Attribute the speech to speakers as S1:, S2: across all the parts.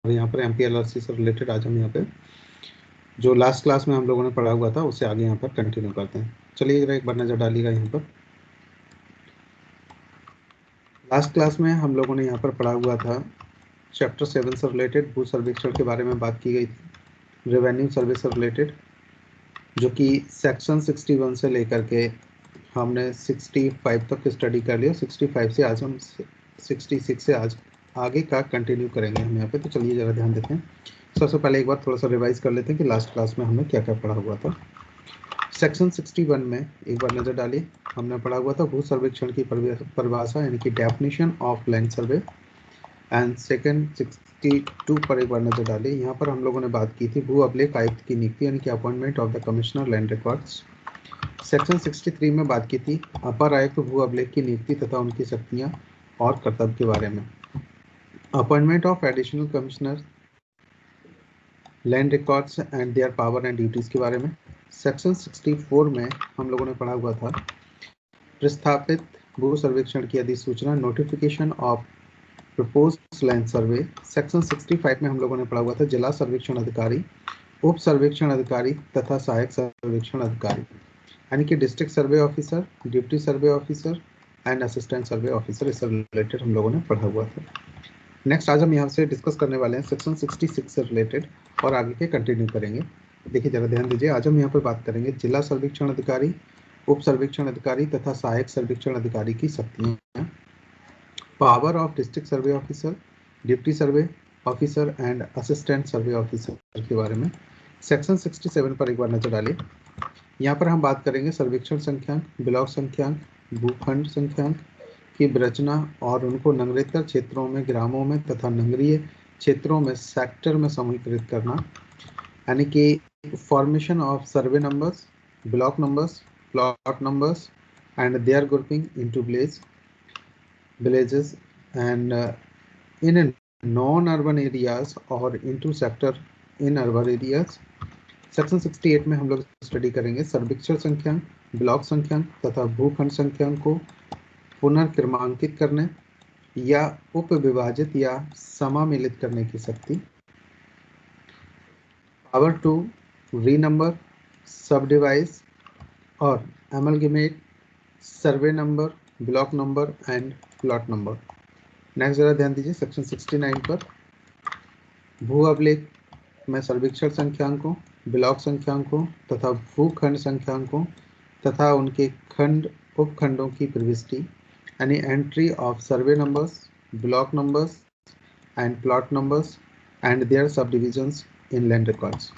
S1: यहाँ पर MPLRC से रिलेटेड आज हम यहाँ पे जो लास्ट क्लास में हम लोगों ने पढ़ा हुआ था उससे आगे यहाँ पर कंटिन्यू करते हैं। चलिए जरा एक बार नज़र डालिएगा यहाँ पर। लास्ट क्लास में हम लोगों ने यहाँ पर पढ़ा हुआ था चैप्टर 7 से रिलेटेड भू सर्वेक्षण के बारे में बात की गई थी, रेवेन्यू सर्वे से रिलेटेड, जो कि सेक्शन 61 से लेकर के हमने 65 तक स्टडी कर लिया। 65 से आज हम 66 से आज आगे का कंटिन्यू करेंगे हम यहाँ पे। तो चलिए ज़रा ध्यान देते हैं। सबसे पहले एक बार थोड़ा सा रिवाइज कर लेते हैं कि लास्ट क्लास में हमने क्या क्या पढ़ा हुआ था। सेक्शन 61 में एक बार नज़र डालिए, हमने पढ़ा हुआ था भू सर्वेक्षण की परिभाषा यानी कि definition of land survey. And second 62 पर एक बार नजर डालिए, यहाँ पर हम लोगों ने बात की थी भू अभिलेख आयुक्त की नियुक्ति यानी कि appointment of the commissioner land records. Section 63 में बात की थी अपर आयुक्त भू अभिलेख की नियुक्ति तथा उनकी शक्तियाँ और कर्तव्य के बारे में। Appointment of additional commissioner land records and their power and duties के बारे में। सेक्शन 64 में हम लोगों ने पढ़ा हुआ था प्रस्तावित भू सर्वेक्षण की अधिसूचना, notification of proposed land survey. Section 65 में हम लोगों ने पढ़ा हुआ था जिला सर्वेक्षण अधिकारी, उप सर्वेक्षण अधिकारी तथा सहायक सर्वेक्षण अधिकारी यानी कि district survey officer, deputy survey officer and assistant survey officer, इससे रिलेटेड हम लोगों ने पढ़ा हुआ था। नेक्स्ट आज हम यहाँ से डिस्कस करने वाले हैं सेक्शन 66 से रिलेटेड और आगे के कंटिन्यू करेंगे। देखिए जरा ध्यान दीजिए, आज हम यहाँ पर बात करेंगे जिला सर्वेक्षण अधिकारी, उप सर्वेक्षण अधिकारी तथा सहायक सर्वेक्षण अधिकारी की शक्तियाँ, power of district survey officer, deputy survey officer and assistant survey officer के बारे में। सेक्शन 67 पर एक बार नजर डालिए, यहाँ पर हम बात करेंगे सर्वेक्षण संख्यांक, ब्लॉक संख्यांक, भूखंड संख्यांक की रचना और उनको नगरेतर क्षेत्रों में, ग्रामों में तथा नगरीय क्षेत्रों में सेक्टर में समूहीकृत करना यानी कि formation of survey numbers, block numbers, plot numbers and their grouping into villages and in non-urban areas or into sector in urban areas। Section 68 में हम लोग स्टडी करेंगे सर्वेक्षण संख्यांक, ब्लॉक संख्यांक तथा भूखंड संख्यांक को पुनर्क्रमांकित करने या उपविभाजित या समामिलित करने की शक्ति, पावर टू रीनंबर, सब डिवाइस और amalgamate survey number, block number and plot number. Next जरा ध्यान दीजिए सेक्शन 69 पर भू अभिलेख में सर्वेक्षण संख्यांकों, ब्लॉक संख्यांकों तथा भूखंड संख्यांकों तथा उनके खंड उपखंडों की प्रविष्टि यानी entry of survey numbers, block numbers and plot numbers and their sub divisions in land records.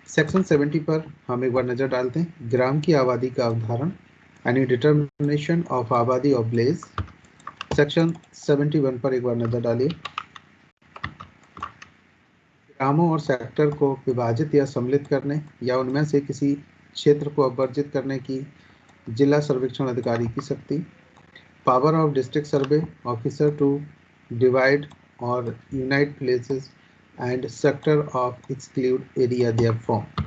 S1: Section 70 पर हम एक बार नजर डालते हैं ग्राम की आबादी का अवधारण यानी डिटर्मिनेशन ऑफ आबादी ऑफ विलेज। सेक्शन 71 पर एक बार नजर डालिए, ग्रामों और सेक्टर को विभाजित या सम्मिलित करने या उनमें से किसी क्षेत्र को अवर्जित करने की जिला सर्वेक्षण अधिकारी की शक्ति, power of district survey officer to divide और unite places and sector of exclude area their form.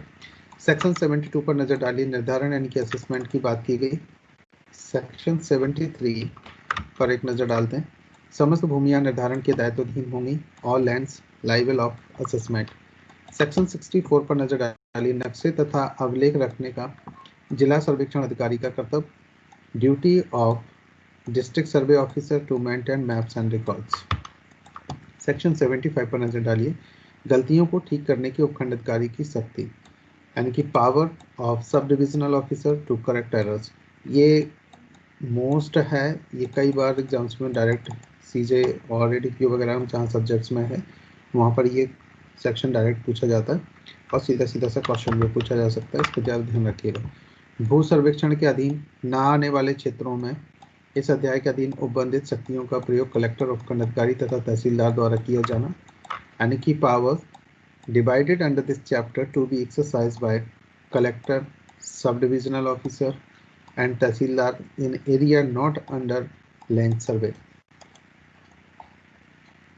S1: Section 72 पर नजर डालिए, निर्धारण यानी कि असेसमेंट की बात की गई। सेक्शन 73 पर एक नजर डालते हैं, समस्त भूमियां निर्धारण के दायित्वाधीन होंगी, all lands liable of assessment. Section 64 पर नजर डालिए, नक्शे तथा अभिलेख रखने का जिला सर्वेक्षण अधिकारी का कर्तव्य, duty of district survey officer to maintain maps and records. Section 75 पर नजर डालिए, गलतियों को ठीक करने के उपखंड अधिकारी की शक्ति यानी कि power of sub divisional officer to correct errors. ये मोस्ट है, ये कई बार एग्जाम्स में डायरेक्ट सीजे और एडीपीओ वगैरह में जहाँ सब्जेक्ट्स में है वहाँ पर ये सेक्शन डायरेक्ट पूछा जाता है और सीधा सीधा सा क्वेश्चन भी पूछा जा सकता है, इसका ज़्यादा ध्यान रखिएगा। भू सर्वेक्षण के अधीन न आने वाले क्षेत्रों में इस अध्याय के अधीन उपबंधित शक्तियों का प्रयोग कलेक्टर, उपखंड अधिकारी तथा तहसीलदार द्वारा किया जाना यानी कि power divided under this chapter to be exercised by collector, sub-divisional officer and tahsildar in area not under land survey।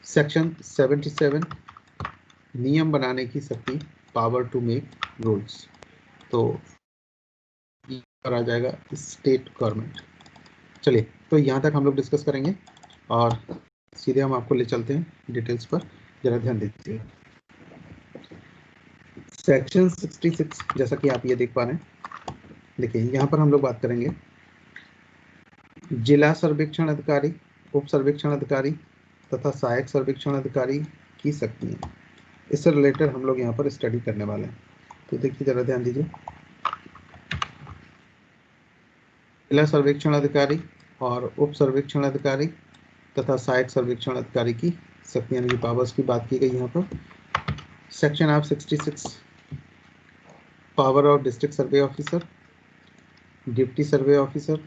S1: Section 77 नियम बनाने की शक्ति, पावर टू मेक रूल्स। तो पर आ जाएगा स्टेट गवर्नमेंट। चलिए तो यहाँ तक हम लोग डिस्कस करेंगे और सीधे हम आपको ले चलते हैं डिटेल्स पर। जरा ध्यान दीजिए। सेक्शन 66 जैसा कि आप ये देख पा रहे हैं, देखिए यहाँ पर हम लोग बात करेंगे जिला सर्वेक्षण अधिकारी, उप सर्वेक्षण अधिकारी तथा सहायक सर्वेक्षण अधिकारी की शक्तियां। इससे रिलेटेड हम लोग यहाँ पर स्टडी करने वाले हैं। तो देखिए जरा ध्यान दीजिए, जिला सर्वेक्षण अधिकारी और उप सर्वेक्षण अधिकारी तथा सहायक सर्वेक्षण अधिकारी की शक्तियां की पावर्स की बात की गई यहाँ पर। Section of 66, power of district survey officer, deputy survey officer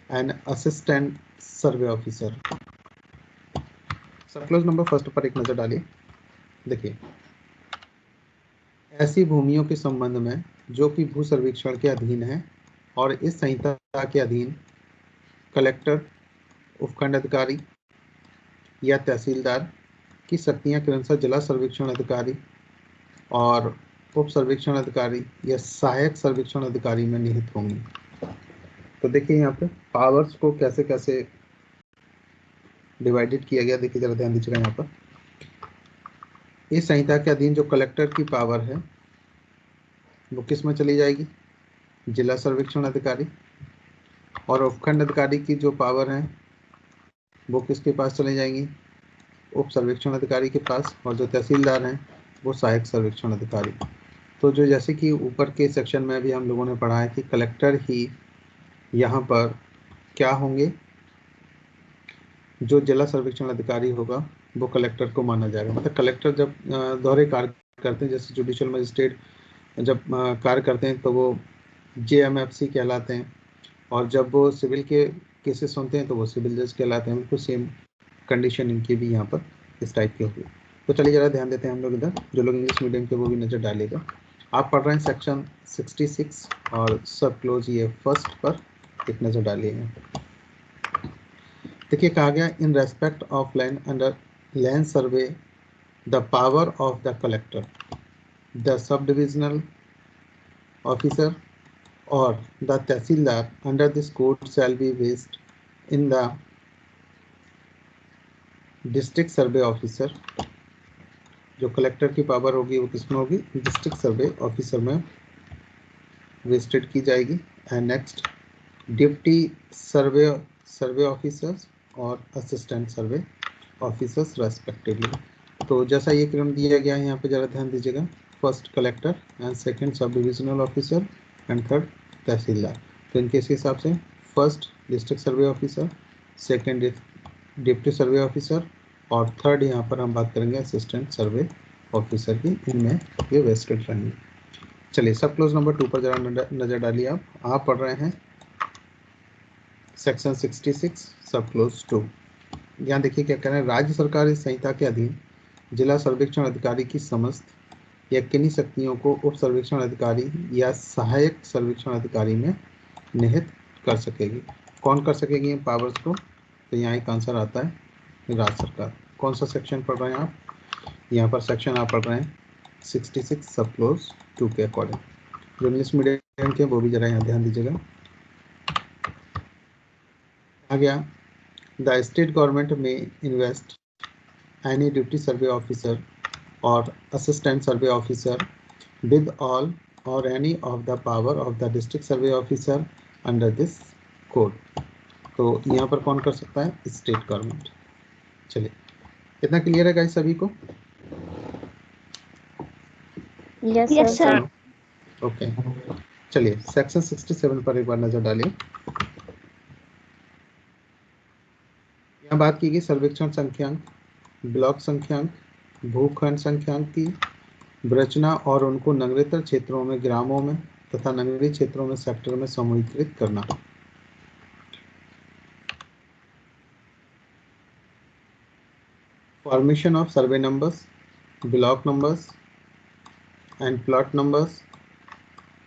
S1: and assistant survey officer. सब क्लोज नंबर फर्स्ट पर एक नजर डालिए। देखिए, ऐसी भूमियों के संबंध में जो कि भू सर्वेक्षण के अधीन है और इस संहिता के अधीन कलेक्टर, उपखंड अधिकारी या तहसीलदार की शक्तियां क्रमशः जिला सर्वेक्षण अधिकारी और उप सर्वेक्षण अधिकारी या सहायक सर्वेक्षण अधिकारी में निहित होंगी। तो देखिए यहाँ पे पावर्स को कैसे कैसे डिवाइडेड किया गया, देखिए जरा ध्यान दीजिएगा। यहाँ पर इस संहिता के अधीन जो कलेक्टर की पावर है वो किस में चली जाएगी, जिला सर्वेक्षण अधिकारी, और उपखंड अधिकारी की जो पावर है वो किसके पास चले जाएंगी, उप सर्वेक्षण अधिकारी के पास, और जो तहसीलदार हैं वो सहायक सर्वेक्षण अधिकारी। तो जो जैसे कि ऊपर के सेक्शन में भी हम लोगों ने पढ़ा है कि कलेक्टर ही यहाँ पर क्या होंगे, जो जिला सर्वेक्षण अधिकारी होगा वो कलेक्टर को माना जाएगा। मतलब कलेक्टर जब दोहरे कार्य करते हैं, जैसे जुडिशियल मजिस्ट्रेट जब कार्य करते हैं तो वो JMFC कहलाते हैं, और जब वो सिविल के केसेस सुनते हैं तो वो सिविल जज कहलाते हैं। बिल्कुल सेम कंडीशन इनकी भी यहाँ पर इस टाइप की होगी। तो चलिए जरा ध्यान देते हैं हम लोग इधर, जो लोग इंग्लिश मीडियम के वो भी नज़र डालेगा। आप पढ़ रहे हैं सेक्शन 66 और सब क्लोज ये फर्स्ट पर एक नज़र डालिएगा। देखिए कहा गया, in respect of land under land survey the power of the collector, the sub divisional officer or the Tehsildar under this code shall be based in the district survey officer। जो collector की power होगी वो किसमें होगी, district survey officer में wasted की जाएगी। And next deputy survey officers और असिस्टेंट सर्वे ऑफिसर्स रेस्पेक्टिवली। तो जैसा ये क्रम दिया गया है यहाँ पे जरा ध्यान दीजिएगा, first collector and second sub divisional officer and third tehsildar. तो इनके इस हिसाब से first district survey officer, second deputy survey officer और थर्ड यहाँ पर हम बात करेंगे असिस्टेंट सर्वे ऑफिसर की, इनमें ये वेस्टेड रहेंगे। चलिए सब क्लोज नंबर 2 पर जरा नजर डालिए। आप पढ़ रहे हैं सेक्शन 66 सब क्लोज 2। यहाँ देखिए क्या कह रहे हैं, राज्य सरकार इस संहिता के अधीन जिला सर्वेक्षण अधिकारी की समस्त या किन्हीं शक्तियों को उप सर्वेक्षण अधिकारी या सहायक सर्वेक्षण अधिकारी में निहित कर सकेगी। कौन कर सकेगी इन पावर्स को, तो यहाँ एक आंसर आता है राज्य सरकार। कौन सा सेक्शन पढ़ रहे हैं आप, यहाँ पर सेक्शन आप पढ़ रहे हैं 66 सब क्लोज 2 के अकॉर्डिंग। जो इंग्लिश मीडियम के वो भी जरा यहाँ ध्यान दीजिएगा। आ गया, द स्टेट गवर्नमेंट में इन्वेस्ट एनी ड्यूटी सर्वे ऑफिसर और assistant survey officer with all or any of the power of the district survey officer under this code। तो यहाँ पर कौन कर सकता है, स्टेट गवर्नमेंट। चलिए कितना क्लियर है गाइस सभी को?
S2: Yes sir.
S1: ओके चलिए सेक्शन 67 पर एक बार नजर डालिए। यहाँ बात की गई सर्वेक्षण संख्यांक, ब्लॉक संख्यांक, भूखंड संख्यांक की रचना और उनको नगरीय क्षेत्रों में, ग्रामों में तथा नगरीय क्षेत्रों में सेक्टर में समूहीकृत करना। Formation of survey numbers, block numbers and plot numbers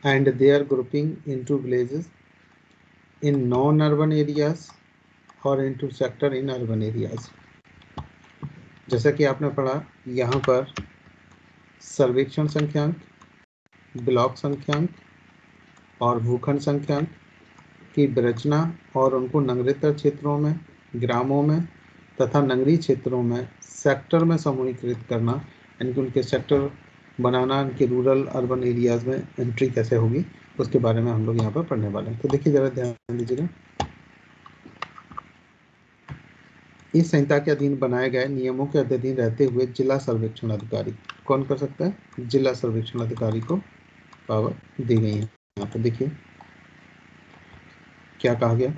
S1: and their grouping into villages in non urban areas और into sector in urban areas. जैसा कि आपने पढ़ा यहाँ पर सर्वेक्षण संख्यांक, ब्लॉक संख्यांक और भूखंड संख्यांक की रचना और उनको नगरीय क्षेत्रों में, ग्रामों में तथा नगरीय क्षेत्रों में सेक्टर में समूहीकृत करना, यानी कि उनके सेक्टर बनाना, उनके रूरल अर्बन एरियाज में एंट्री कैसे होगी, उसके बारे में हम लोग यहाँ पर पढ़ने वाले हैं। तो देखिए जरा ध्यान दीजिएगा, इस संहिता के अधीन बनाए गए नियमों के अधीन रहते हुए जिला सर्वेक्षण अधिकारी कौन कर सकता है? जिला सर्वेक्षण अधिकारी को पावर दी गई है। यहाँ पर देखिए क्या कहा गया,